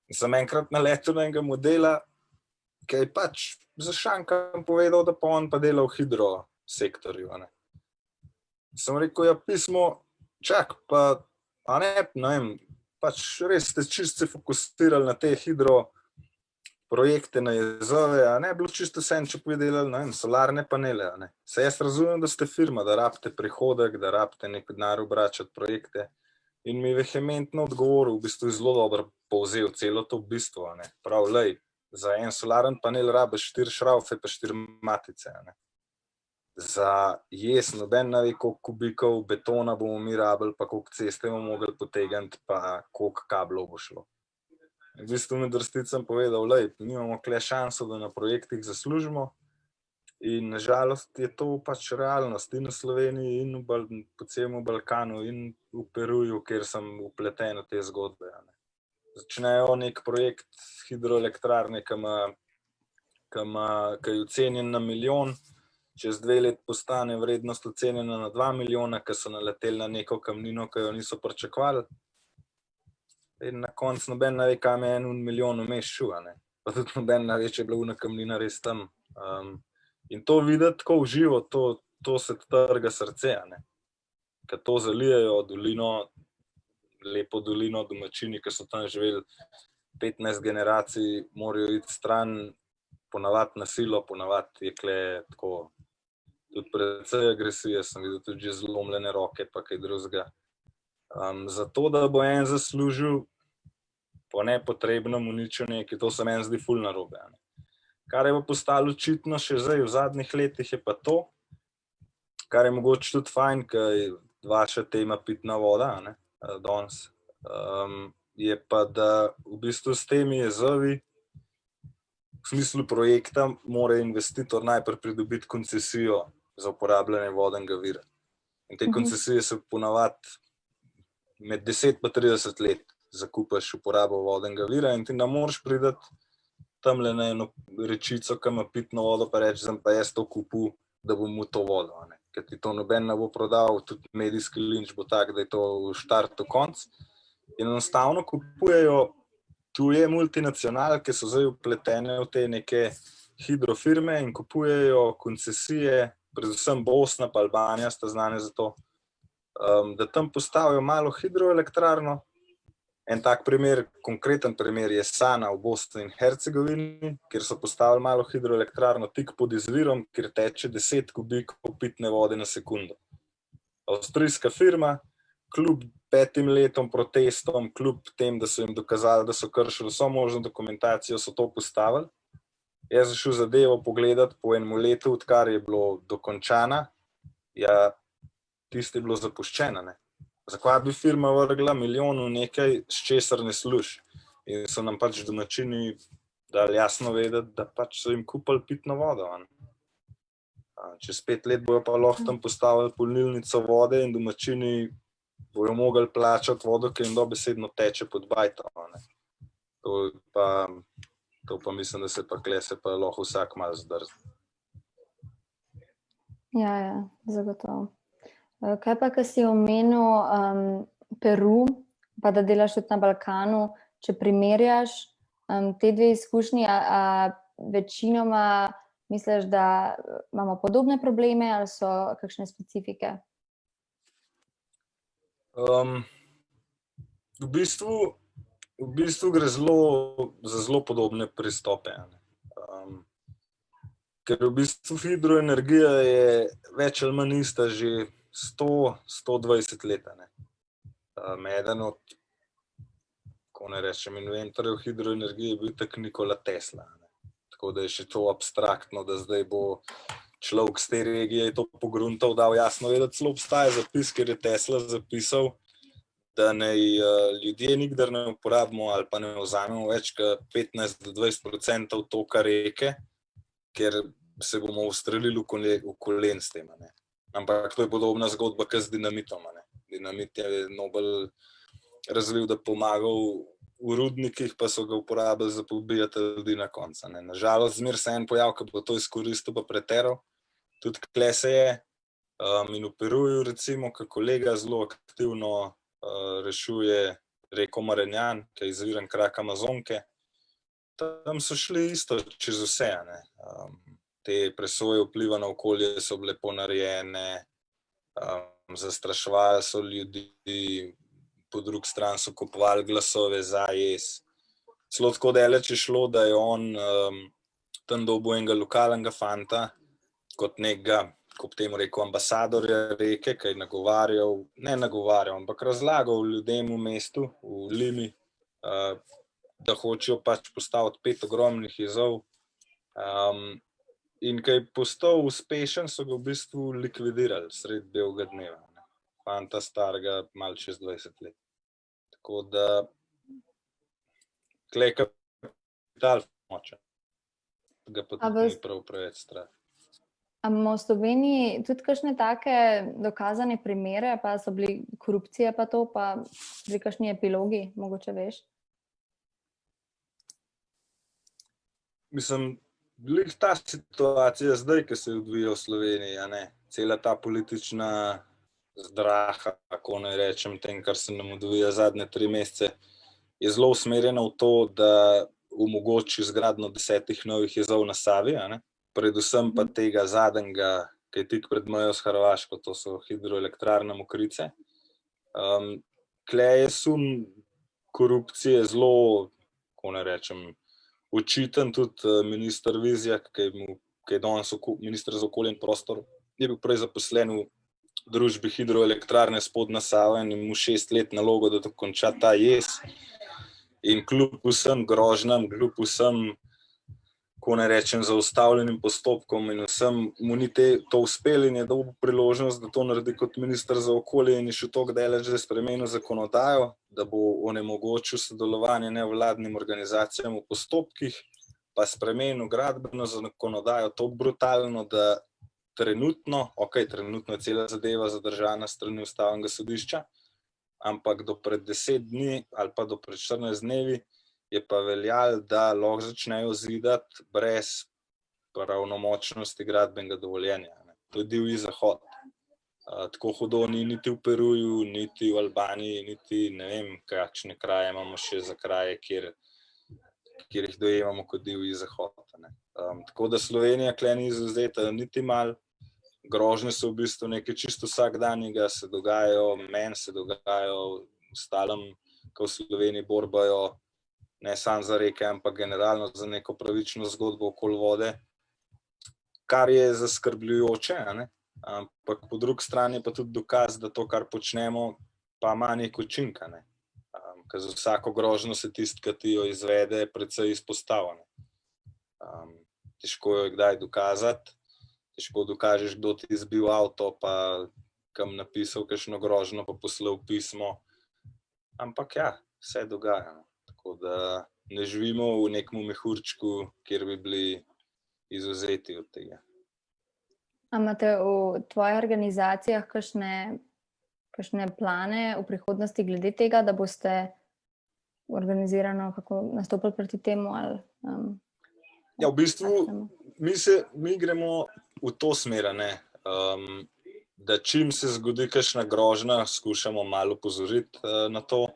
[SPEAKER 2] In sem enkrat naletel na enega modela, ki je pač za šankam povedal, da pa on pa dela v hidrosektorju. Sem rekel, ja, pismo, čak, pa ne vem, pač res ste čisto se fokusirali na te hidro projekte na jezove, ne, bilo čisto vse, če bi delali, ne vem, solarne panele, ne. Se jaz razumem, da ste firma, da rabite prihodek, da rabite nek denar obračati projekte. In mi vehementno odgovoril, v bistvu je zelo dobro povzel celo to bistvo, ne. Prav, lej, za en solaren panel rabiš 4 šraufe pa 4 matice, ne. Za jaz noben ne ve, koliko kubikov betona bomo mi rabili, pa koliko ceste bomo mogli potegniti, pa koliko kablov bo šlo. V bistvu med vrsticam povedal, lej, mi imamo kle šanso, da na projektih zaslužimo in nažalost je to pač realnost in v Sloveniji in po celem Balkanu in v Peruju, kjer sem vpleten v te zgodbe. Začnejo nek projekt hidroelektrarne, ki je ocenjen na 1 milijon, čez 2 let postane vrednost ocenjena na 2 milijona, ker so naleteli na neko kamnino, ki jo niso pričakovali. In na koncu noben ne ve, kam je 1 milijon vmes šel, pa tudi noben ne ve, če je bila ona kamnina res tam. In to videti tako v živo, to se trga srce, ker to zalijejo dolino, lepo dolino, domačini, ki so tam živeli 15 generacij, morajo iti stran, ponavadi na silo, ponavadi je kle tako, tudi precej agresije, sem videl tudi že zlomljene roke, pa kaj drugega. Zato, da bo en zaslužil po nepotrebnem uničil nekaj, to se meni zdi ful narobe. Kar je pa postalo očitno še zdaj v zadnjih letih je pa to, kar je mogoče tudi fajn, ker je vaša tema pitna voda, danes, je pa, da v bistvu s temi jezovi v smislu projekta mora investitor najprej pridobiti koncesijo za uporabljanje vodnega vira. In te koncesije se ponavadi med 10 pa 30 let zakupaš uporabo vodnega vira in ti ne moreš priti tamle na eno rečico, ki ima pitno vodo, pa reči, sem pa jaz to kupil, da bom mu to vodo. Ker ti to noben ne bo prodal, tudi medijski linč bo tak, da je to v štartu konc. In enostavno kupujejo tuje multinacionalke, ki so zdaj vpletene v te neke hidrofirme in kupujejo koncesije, predvsem Bosna pa Albanija sta znane za to, da tam postavijo malo hidroelektrarno. En tak primer, konkreten primer je Sana v Bosni in Hercegovini, kjer so postavili malo hidroelektrarno tik pod izvirom, kjer teče 10 kubikov pitne vode na sekundo. Avstrijska firma, kljub 5 letom protestom, kljub tem, da so jim dokazali, da so kršili vso možno dokumentacijo, so to postavili. Jaz sem šel zadevo pogledati po enem letu, odkar je bilo dokončana, ja, tisto je bilo zapuščeno, ne. Zakaj bi firma vrgla milijon v nekaj, s česar ne služi? In so nam pač domačini dali jasno vedeti, da pač so jim kupili pitno vodo. Čez 5 let bojo pa lahko tam postavili polnilnico vode in domačini bojo mogli plačati vodo, ki jim dobesedno teče pod bajto. To pa mislim, da se pa kle se pa lahko vsak malo zdrzi.
[SPEAKER 1] Ja, zagotovo. Kaj pa, ko si omenil Peru, pa da delaš tudi na Balkanu, če primerjaš te dve izkušnji, a večinoma misliš, da imamo podobne probleme ali so kakšne specifike?
[SPEAKER 2] V bistvu gre za zelo podobne pristope. Ker v bistvu hidroenergija je več ali manj ista že 100-120 let. Eden od, ko ne rečem, inventorjev hidroenergije je bil tak Nikola Tesla. Tako da je še to abstraktno, da zdaj bo človek z te regije to pogruntal, dal jasno vedeti, celo obstaja zapis, ker je Tesla zapisal, da naj ljudje nikdar ne uporabimo ali pa ne vzamemo več kot 15-20% toka reke, ker se bomo ustrelili v kolen s tem. Ampak to je podobna zgodba kot z dinamitom. Dinamit je Nobel razvil, da pomagal v rudnikih, pa so ga uporabili za pobijati ljudi na koncu. Nažalost, zmer se en pojav, ki bo to izkoristil, pa preteral. Tudi kle se je. In v Peruju, recimo, ko kolega zelo aktivno rešuje reko Maranjan, ki je izviren krak Amazonke, tam so šli isto čez vse. Te presoje vpliva na okolje so bile ponarejene, zastraševali so ljudi, po drugi strani so kupovali glasove za jez. Celo tako daleč je šlo, da je on tam dobil enega lokalnega fanta kot nekega, kot temu rekel, ambasadorja reke, ki je nagovarjal, ampak razlagal ljudem v mestu, v Limi, da hočejo pač postaviti 5 ogromnih jezov. In ko je postal uspešen, so ga v bistvu likvidirali sredi belega dneva. Fanta starega malo čez 20 let. Tako da tle kapital močen. Ga pa tudi ni prav preveč strah.
[SPEAKER 1] A imamo v Sloveniji tudi kakšne take dokazane primere, pa so bili korupcije pa to, pa bili kakšni epilogi, mogoče veš?
[SPEAKER 2] Mislim, glih ta situacija zdaj, ki se odvija v Sloveniji, cela ta politična zdraha, kako naj rečem, tem, kar se nam odvija zadnje 3 mesece, je zelo usmerjena v to, da omogoči izgradnjo 10 novih jezov na Savi, predvsem pa tega zadnjega, ki je tik pred mejo s Hrvaško, to so hidroelektrarne Mokrice. Tle je sum korupcije zelo, kako naj rečem, očiten. Tudi minister Vizjak, ki je danes minister za okolje in prostor, je bil prej zaposlen v družbi hidroelektrarne Spodnja Sava in mu 6 let nalogo, da dokonča ta jez. In kljub vsem grožnjam, kljub vsem, ko ne rečem, zaustavljenim postopkom in vsem, mu ni to uspelo in je dobil priložnost, da to naredi kot minister za okolje in je šel toliko daleč, da je spremenil zakonodajo, da bo onemogočil sodelovanje nevladnim organizacijam v postopkih, pa spremenil gradbeno zakonodajo toliko brutalno, da trenutno je cela zadeva zadržana s strani Ustavnega sodišča, ampak do pred 10 dni ali pa do pred 14 dnevi je pa veljalo, da lahko začnejo zidati brez pravnomočnosti gradbenega dovoljenja. To je divji zahod. Tako hudo ni niti v Peruju, niti v Albaniji, niti ne vem, kakšne kraje imamo še za kraje, kjer jih dojemamo kot divji zahod. Tako da Slovenija tle ni izvzeta niti malo. grožnje so v bistvu nekaj čisto vsakdanjega, se dogajajo, meni se dogajajo, ostalim, ko v Sloveniji borbajo, ne samo za reke, ampak generalno za neko pravično zgodbo okoli vode, kar je zaskrbljujoče, ampak po drugi strani pa tudi dokaz, da to, kar počnemo, pa ima nek učinek, ker za vsako grožnjo se tisti, ki ti jo izvede, precej izpostavlja. Težko jo je kdaj dokazati, težko dokažeš, kdo ti izbil avto, pa kam napisal kakšno grožnjo, pa poslal pismo. Ampak ja, vse dogaja. Tako da ne živimo v nekem mehurčku, kjer bi bili izvzeti od tega.
[SPEAKER 1] A imate v tvojih organizacijah kakšne plane v prihodnosti glede tega, da boste organizirano kako nastopili proti temu? Ali,
[SPEAKER 2] ja, v bistvu mi gremo v to smer, da čim se zgodi kakšna grožnja, skušamo malo opozoriti na to.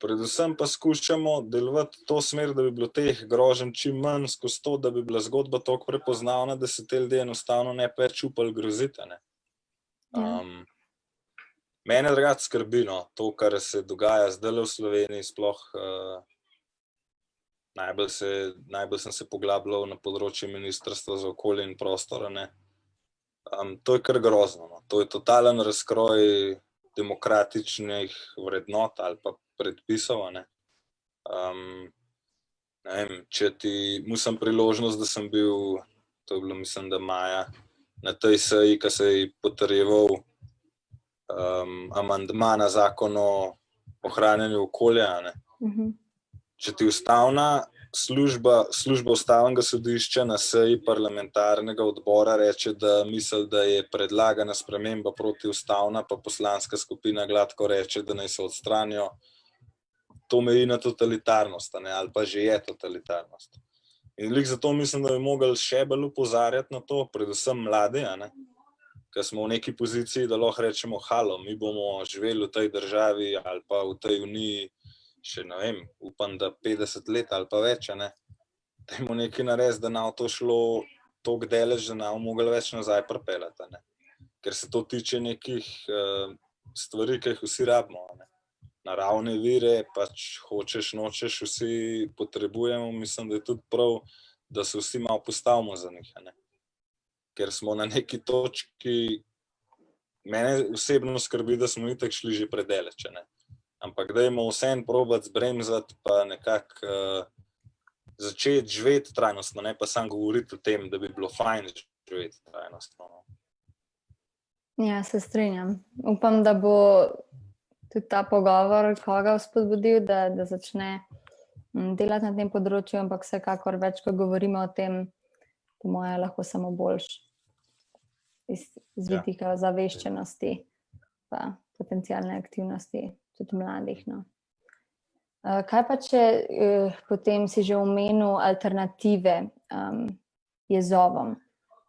[SPEAKER 2] Predvsem pa skušamo delovati v to smer, da bi bilo teh groženj čim manj, skozi to, da bi bila zgodba toliko prepoznavna, da se te ljudje enostavno ne več upali groziti. Mene drugače skrbi, to, kar se dogaja zdaj v Sloveniji, sploh najbolj sem se poglabljal na področje Ministrstva za okolje in prostor. To je kar grozno. To je totalen razkroj demokratičnih vrednot ali pa predpisov. Ne vem, če ti musem priložnost, da sem bil, to je bilo mislim, da maja, na tej seji, ki se je potrjeval amandma na zakon o ohranjanju okolja. Če ti ustavna služba ustavnega sodišča na seji parlamentarnega odbora reče, da misli, da je predlagana sprememba protiustavna, pa poslanska skupina gladko reče, da naj se odstranijo, to meji na totalitarnost, ali pa že je totalitarnost. In zato mislim, da bi mogli še bolj opozarjati na to, predvsem mladi, ker smo v neki poziciji, da lahko rečemo, halo, mi bomo živeli v tej državi ali pa v tej uniji še, ne vem, upam, da 50 let ali pa več, dajmo nekaj narediti, da nam to šlo toliko delež, da nam mogli več nazaj pripeljati, ker se to tiče nekih stvari, ki jih vsi rabimo. Naravne vire, pač hočeš, nočeš, vsi potrebujemo, mislim, da je tudi prav, da se vsi malo postavimo za njih, ker smo na neki točki, mene osebno skrbi, da smo itak šli že predaleč, ampak dajmo vseeno probati zbremzati, pa nekako začeti živeti trajnostno, ne pa samo govoriti o tem, da bi bilo fajn živeti trajnostno.
[SPEAKER 1] Ja, se strinjam. Upam, da bo tudi ta pogovor koga vzpodbudil, da začne delati na tem področju, ampak vsekakor več, ko govorimo o tem, po moje lahko samo boljš iz vidika zaveščenosti pa potencialne aktivnosti tudi mladih. Kaj pa, če potem si že omenil alternative jezovom,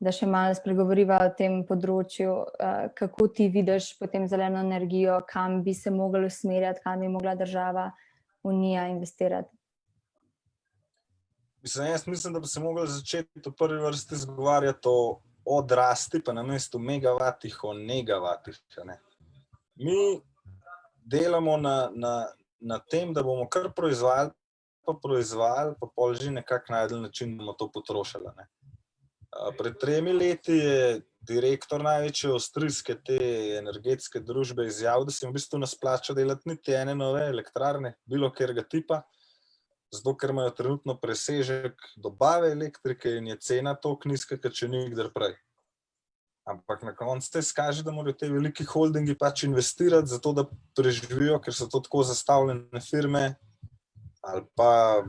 [SPEAKER 1] da še malo spregovoriva o tem področju, kako ti vidiš potem zeleno energijo, kam bi se mogli usmerjati, kam bi mogla država, unija investirati?
[SPEAKER 2] Jaz mislim, da bi se mogli začeti v prvi vrsti zgovarjati o rasti, pa namesto megavatih o negavatih. Mi delamo na tem, da bomo kar proizvajali, pa pol že nekako najdli način, da bomo to potrošili. Pred 3 leti je direktor največje avstrijske te energetske družbe izjavil, da se jim v bistvu ne splača delati niti ene nove elektrarne, bilo katerega tipa, zato ker imajo trenutno presežek dobave elektrike in je cena toliko nizka, kot še nikdar prej. Ampak na koncu se izkaže, da morajo te veliki holdingi pač investirati, zato da preživijo, ker so to tako zastavljene firme ali pa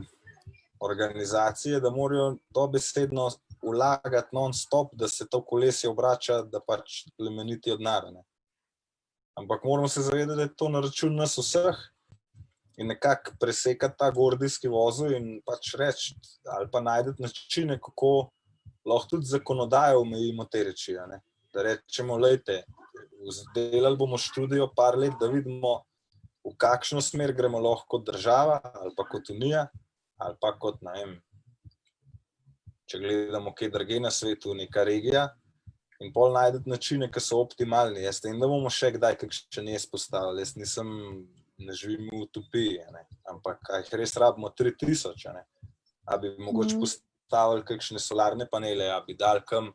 [SPEAKER 2] organizacije, da morajo dobesedno vlagati non-stop, da se to kolesje obrača, da pač plemeniti denar. Ampak moramo se zavedati, da je to na račun nas vseh in nekako presekati ta gordijski vozel in pač reči ali pa najti načine, kako lahko tudi zakonodajo omejimo te reči. Da rečemo, lejte, delali bomo študijo par let, da vidimo, v kakšno smer gremo lahko kot država ali pa kot unija ali pa kot, ne vem, če gledamo kje drugje na svetu, neka regija In pol najdete načine, ki so optimalni. Jaz tem, da bomo še kdaj kakšen jaz postavili. Jaz ne živim v utopiji, ne. Ampak a jih res rabimo 3000, ne. A bi mogoče postavili kakšne solarne panele, a bi dali kam,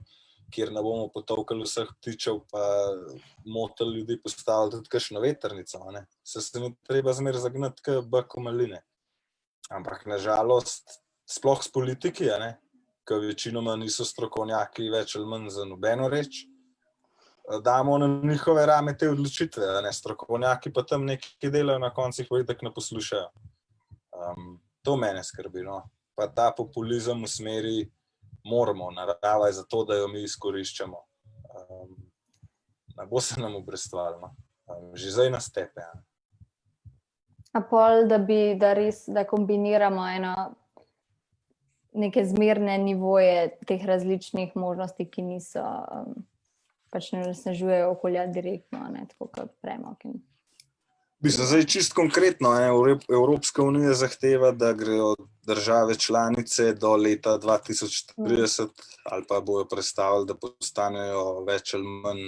[SPEAKER 2] kjer ne bomo potolkali vseh ptičev, pa motili ljudi, postavili tudi kakšno vetrnico, ne. Se mi treba zmer zagnati k bku maline. Ampak nažalost, sploh s politiki, ne, ki večinoma niso strokovnjaki več ali manj za nobeno reč, damo na njihove rame te odločitve, ne, strokovnjaki pa tam nekaj delajo, na koncu jih pa itak ne poslušajo. To mene skrbi, no. Pa ta populizem v smeri moramo, narava je zato, da jo mi izkoriščamo. Ne bo se nam obrestvalo, no. Že zdaj nas tepe, ja.
[SPEAKER 1] A pol, da kombiniramo neke zmerne nivoje teh različnih možnosti, ki niso, pač ne razsnažujejo okolja direktno, ne, tako kot premog.
[SPEAKER 2] Mislim, zdaj čisto konkretno, Evropska unija zahteva, da grejo države članice do leta 2030 ali pa bojo prestavili, da postanejo več ali manj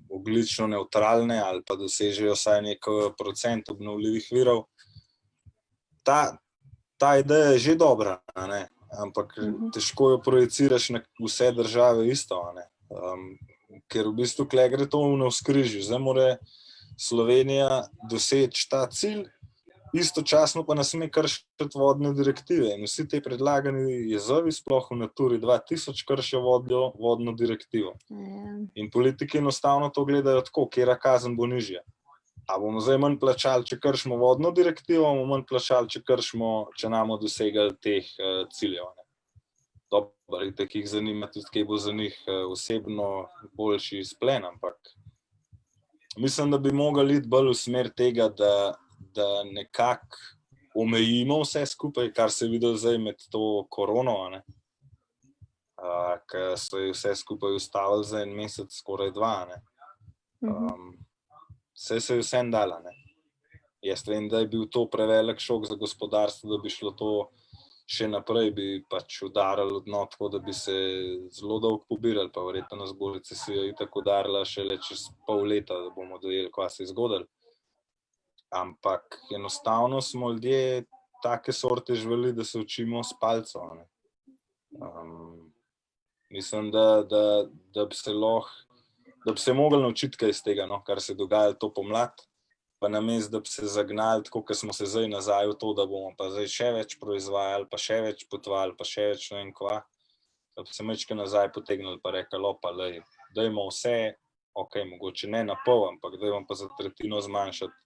[SPEAKER 2] ogljično nevtralne ali pa dosežejo vsaj nek procent obnovljivih virov. Ta ideja je že dobra, ne? Ampak težko jo projiciraš na vse države isto, ne? Ker v bistvu tukaj gre to v navzkrižju. Zdaj mora Slovenija doseči ta cilj, istočasno pa ne sme kršiti vodne direktive. In vsi te predlagani jezovi, sploh v Naturi 2000, kršijo vodno direktivo. In politiki enostavno to gledajo tako, katera kazen bo nižja. A bomo zdaj manj plačali, če kršimo vodno direktivo, bomo manj plačali, če ne bomo dosegali teh ciljev. Dobro, itak jih zanima tudi, kaj bo za njih osebno boljši izplen, ampak mislim, da bi mogli iti bolj v smer tega, da nekako omejimo vse skupaj, kar se je videlo zdaj med to korono, ne? Ki so je vse skupaj ustavili za en mesec, skoraj 2, ne? Se je vsem dala, ne? Jaz vem, da je bil to prevelik šok za gospodarstvo, da bi šlo to še naprej, bi pač udarili v dno, tako da bi se zelo dolgo pobirali, pa verjetno nas bo recesija itak udarila šele čez pol leta, da bomo dojeli, kaj se je zgodilo. Ampak enostavno smo ljudje take sorte živeli, da se učimo s palcem, ne. Mislim, da bi se mogli naučiti kaj iz tega, no, kar se je dogajalo to pomlad, pa namesto, da bi se zagnali, tako kot smo se zdaj nazaj v to, da bomo pa zdaj še več proizvajali, pa še več potovali, pa še več ne vem kva, da bi se majčkeno nazaj potegnili pa rekli, pa lej, dajmo vse, mogoče ne na pol, ampak dajmo pa za tretjino zmanjšati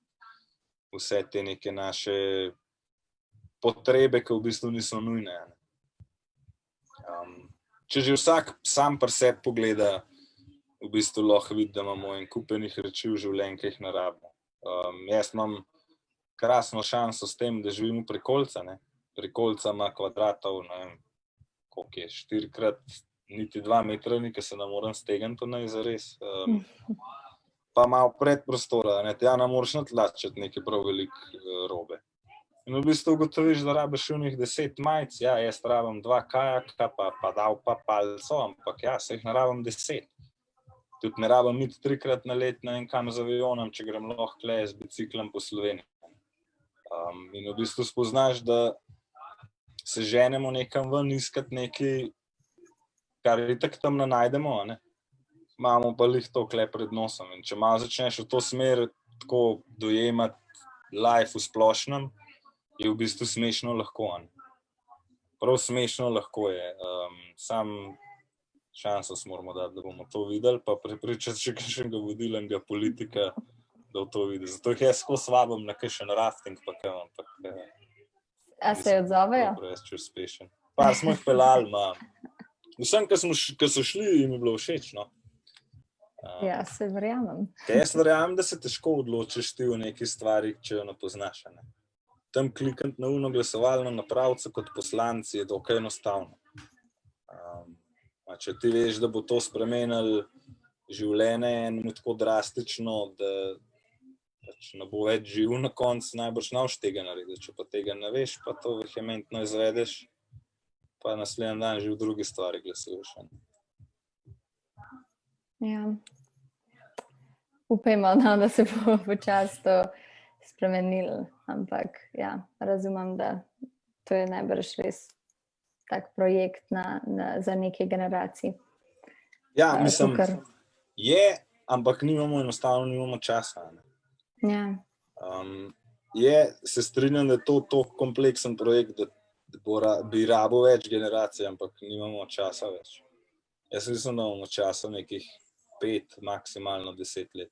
[SPEAKER 2] vse te neke naše potrebe, ki v bistvu niso nujne. Če že vsak sam pri sebi pogleda, v bistvu lahko vidi, da imamo en kupenih reči v življenju, ki jih ne rabimo. Jaz imam krasno šanso s tem, da živim v Prekolca, ne. Prekolca ima kvadratov, ne vem, koliko je, 4x niti 2 metra, ki se ne morem stegniti, ne, zares. Pa malo predprostora, ne, tja ne moreš natlačiti neke prav veliko robe. In v bistvu ugotoviš, da rabiš unih 10 majic, ja, jaz rabim 2 kajaka, pa dal pa palco, ampak ja, se jih ne rabim 10. Tudi ne rabim iti 3x na let ne vem kam z avionom, če grem lahko tule z biciklom po Sloveniji. In v bistvu spoznaš, da se ženemo nekam ven iskat nekaj, kar itak tam ne najdemo, ne. Imamo pa lih to tule pred nosom. In če malo začneš v to smer tako dojemati life v splošnem, je v bistvu smešno lahko, ne. Prav smešno lahko je. Sam šanso moramo dati, da bomo to videli, pa prepričati še kakšnega vodilnega politika, da bo to videl. Zato jih jaz skozi vabim na kakšen rafting, pa kam, ampak
[SPEAKER 1] A se odzovejo?
[SPEAKER 2] Preveč uspešen. Par smo jih peljali, vsem, ki so šli, jim je bilo všeč, no.
[SPEAKER 1] Ja, se verjamem.
[SPEAKER 2] Jaz verjamem, da se težko odločiš ti v neki stvari, če jo ne poznaš, ne. Tam klikati na uno glasovalno napravico kot poslanci je dokaj enostavno. Če ti veš, da bo to spremenilo življenje enemu tako drastično, da pač ne bo več živ na koncu, najbrž ne boš tega narediti. Če pa tega ne veš, pa to vehementno izvedeš, pa naslednji dan že v drugi stvari glasuješ.
[SPEAKER 1] Ja. Upajmo, no, da se bo počasi to spremenilo, ampak ja, razumem, da to je najbrž res tak projekt za nekaj generacij.
[SPEAKER 2] Ja, mislim,
[SPEAKER 1] Kakor,
[SPEAKER 2] ampak enostavno nimamo časa. Ne.
[SPEAKER 1] ja,
[SPEAKER 2] Se strinjam, da je to tako kompleksen projekt, da bi rabo več generacij, ampak nimamo časa več. Jaz mislim, da imamo časa nekih 5, maksimalno 10 let.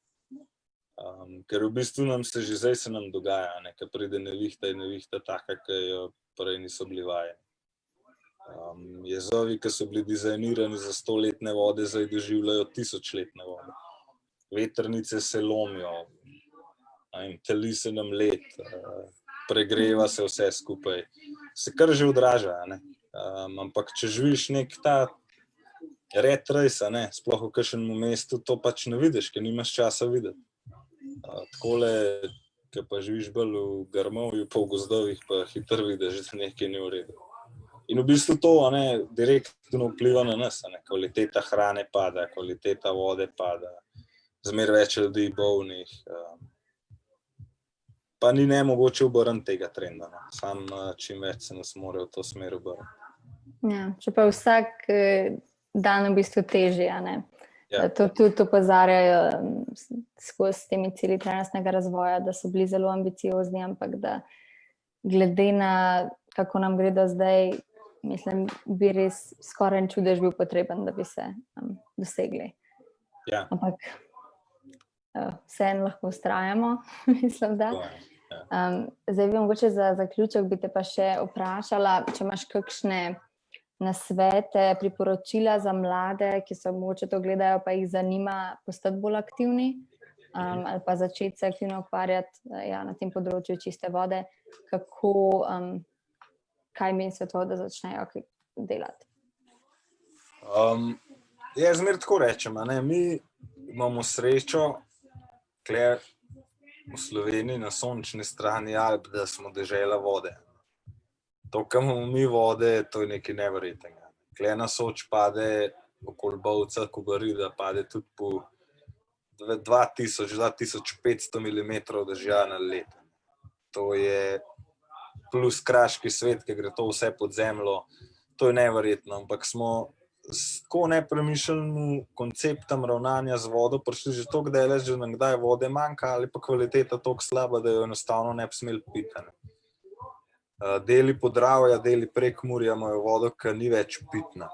[SPEAKER 2] Ker v bistvu nam se že zdaj se nam dogaja, ne, ker pride nevihta in nevihta taka, ki jo prej niso bili vajeni. Jezovi, ki so bili dizajnirani za 100-letne vode, zdaj doživljajo 1000-letne vode. Vetrnice se lomijo, teli se nam led, pregreva se vse skupaj. Se kar že odraža, ne? Ampak če živiš nek ta red race, ne, sploh v kakšnem mestu, to pač ne vidiš, ker nimaš časa videti. Takole, ki pa živiš bolj v grmovju, pa v gozdovih, pa hitro vidiš, da nekaj ni v redu. In v bistvu to, ne, direktno vpliva na nas, ne, kvaliteta hrane pada, kvaliteta vode pada, zmeraj več ljudi bolnih. Pa ni nemogoče obrniti tega trenda, no. Sam čim več se nas mora v to smer obrniti.
[SPEAKER 1] Ja, čeprav vsak dan v bistvu težje, ne.
[SPEAKER 2] Ja.
[SPEAKER 1] To tudi opozarjajo skozi temi cilji trajnostnega razvoja, da so bili zelo ambiciozni, ampak da glede na kako nam gre do zdaj, mislim, bi res skoraj čudež bil potreben, da bi se dosegli.
[SPEAKER 2] Ja.
[SPEAKER 1] Ampak vseeno lahko vztrajamo, mislim, da. Zdaj bi mogoče za zaključek bi te pa še vprašala, če imaš kakšne nasvete, priporočila za mlade, ki se mogoče to gledajo, pa jih zanima postati bolj aktivni, ali pa začeti se aktivno ukvarjati na tem področju čiste vode, kaj mi svetoval, da začnejo delati?
[SPEAKER 2] Jaz zmeraj tako rečem, ne, mi imamo srečo tukaj v Sloveniji na sončni strani Alp, da smo dežela vode. To, kar imamo mi vode, to je nekaj neverjetnega. Tukaj na Soč pade okoli Bovca, Kobarida, pade tudi po 2000-2500 mm dežja na leto. To je plus kraški svet, ki gre to vse pod zemljo, to je neverjetno, ampak smo s tako nepremišljenim konceptom ravnanja z vodo prišli že toliko daleč, da nam kdaj vode manjka ali pa kvaliteta toliko slaba, da jo enostavno ne bi smeli piti. Deli Podravja, deli Prekmurja imajo vodo, ki ni več pitna,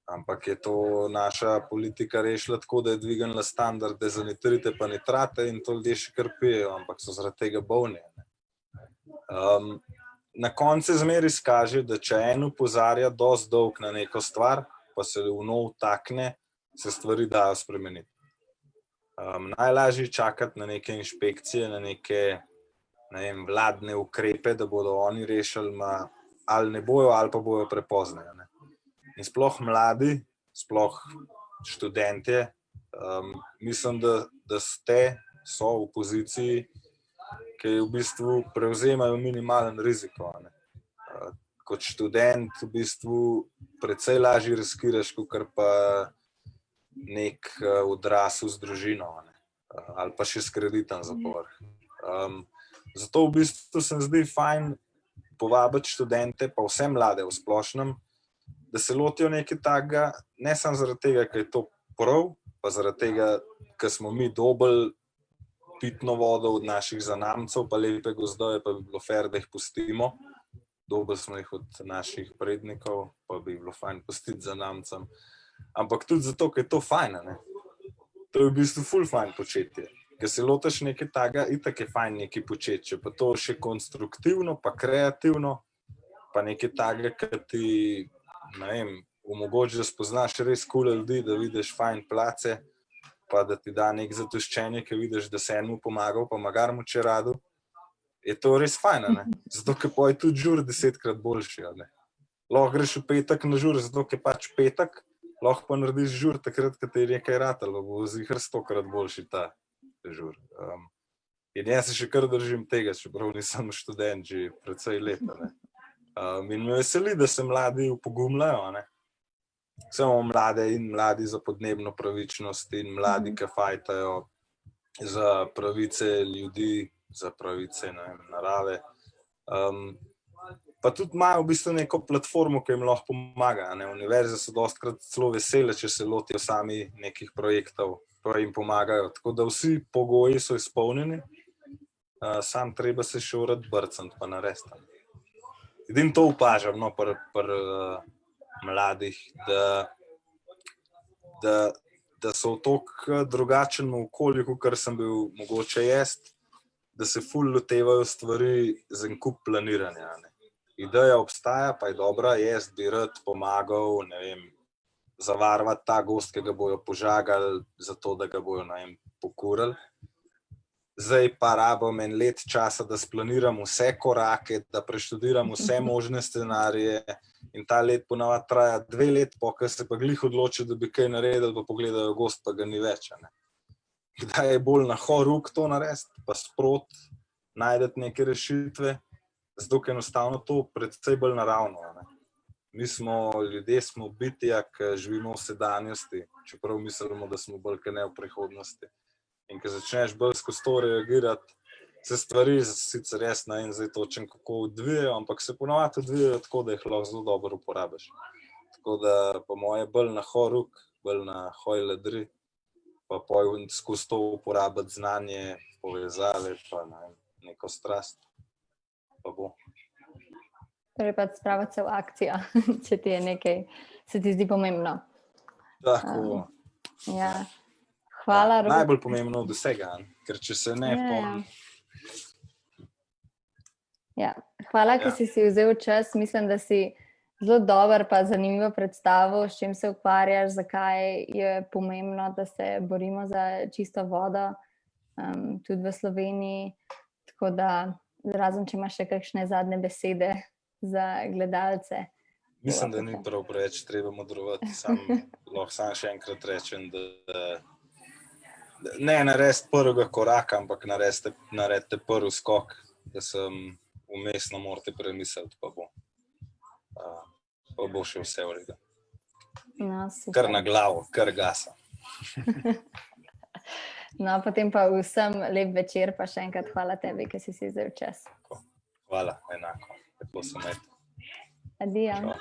[SPEAKER 2] ampak je to naša politika rešila tako, da je dvignila standarde za nitrite pa nitrate in to ljudje še kar pijejo, ampak so zaradi tega bolni. Na koncu zmeraj izkaže, da če en opozarja dosti dolg na neko stvar, pa se v nov takne, se stvari dajo spremeniti. Najlažje čakati na neke inšpekcije, na neke vladne ukrepe, da bodo oni rešili, ali ne bojo, ali pa bojo prepozne. In sploh mladi, sploh študentje, mislim, da so v poziciji, ki v bistvu prevzemajo minimalen riziko. Kot študent v bistvu precej lažje riskiraš, kakor pa nek odrasel z družino, ali pa še s kreditom za povrh. Zato v bistvu se mi zdi fajn povabiti študente, pa vse mlade v splošnem, da se lotijo nekaj takega, ne samo zaradi tega, ker je to prav, pa zaradi tega, ker smo mi dobili pitno vodo od naših zanamcev, pa lepe gozdove, pa bi bilo fair, da jih pustimo. Dobili smo jih od naših prednikov, pa bi bilo fajn pustiti zanamcem. Ampak tudi zato, ker je to fajn, ne? To je v bistvu ful fajn početje. Ker se lotiš nekaj takega, itak je fajn nekaj početi, če pa to še konstruktivno, pa kreativno, pa nekaj takega, ki ti, ne vem, omogoči, da spoznaš res cool ljudi, da vidiš fajn place, pa da ti da nek zatoščenje, ki vidiš, da se enemu pomagal, pa magar mu če radu, je to res fajn, ne? Zato, ker pa je tudi žur 10-krat boljši, ne? Lahko greš v petek na žur, zato, ker pač petek, lahko pa narediš žur takrat, ko ti je nekaj ratalo, bo ziher 100-krat boljši ta žur. In jaz se še kar držim tega, čeprav nisem študent že precej leta, ne? In me veseli, da se mladi upogumljajo, ne? Samo mlade in mladi za podnebno pravičnost in mladi, ki fajtajo za pravice ljudi, za pravice narave. Pa tudi imajo v bistvu neko platformo, ki jim lahko pomaga. Univerze so dostikrat celo vesele, če se lotijo sami nekih projektov, pa jim pomagajo. Tako da vsi pogoji so izpolnjeni, sam treba se še urad brcati pa narediti. Edino to opažam pri mladih, da so v toliko drugačnem okolju, kot sem bil mogoče jaz, da se ful lotevajo stvari z en kup planiranja. Ideja obstaja, pa je dobra, jaz bi rad pomagal, ne vem, zavarovati ta gozd, ki ga bojo požagali, zato da ga bojo, ne vem, pokurili. Zdaj pa rabim en let časa, da splaniram vse korake, da preštudiram vse možne scenarije in ta let ponavadi traja 2 let, ko se pa glih odloči, da bi kaj naredil, pa pogledajo gozd, pa ga ni več. Kdaj je bolj na horuk to narediti, pa sprot najdeti neke rešitve, zato je enostavno to predvsej bolj naravno. Mi smo ljudje, smo bitja, ki živimo v sedanjosti, čeprav mislimo, da smo bolj, kot ne v prihodnosti. In ko začneš bolj skozi to reagirati, se stvari sicer res na en zdaj točen kako odvijajo, ampak se ponavadi odvijajo tako, da jih lahko zelo dobro uporabiš. Tako da po moje bolj na horuk, bolj na hoj ladri, pa skozi to uporabiti znanje, povezave, pa neko strast. Pa bo.
[SPEAKER 1] Torej pa spraviti se v akcijo, če ti je nekaj, se ti zdi pomembno.
[SPEAKER 2] Tako.
[SPEAKER 1] Ja. Hvala, Robert.
[SPEAKER 2] Najbolj pomembno od vsega, ker če se ne...
[SPEAKER 1] Hvala, ker si vzel čas. Mislim, da si zelo dober pa zanimivo predstavil, s čim se ukvarjaš, zakaj je pomembno, da se borimo za čisto vodo, tudi v Sloveniji. Tako da, razen če imaš še kakšne zadnje besede za gledalce.
[SPEAKER 2] Mislim, da ni prav preveč treba modrovati. Lahko sam še enkrat rečem, da ne narediti prvega koraka, ampak naredite prvi skok, da sem vmesno morate premisliti, pa bo še vse v redu. Kar na glavo, kar gasa.
[SPEAKER 1] No, potem pa vsem lep večer, pa še enkrat hvala tebi, ker si vzel čas.
[SPEAKER 2] Hvala, enako. Lepo se imejte.
[SPEAKER 1] Adijo.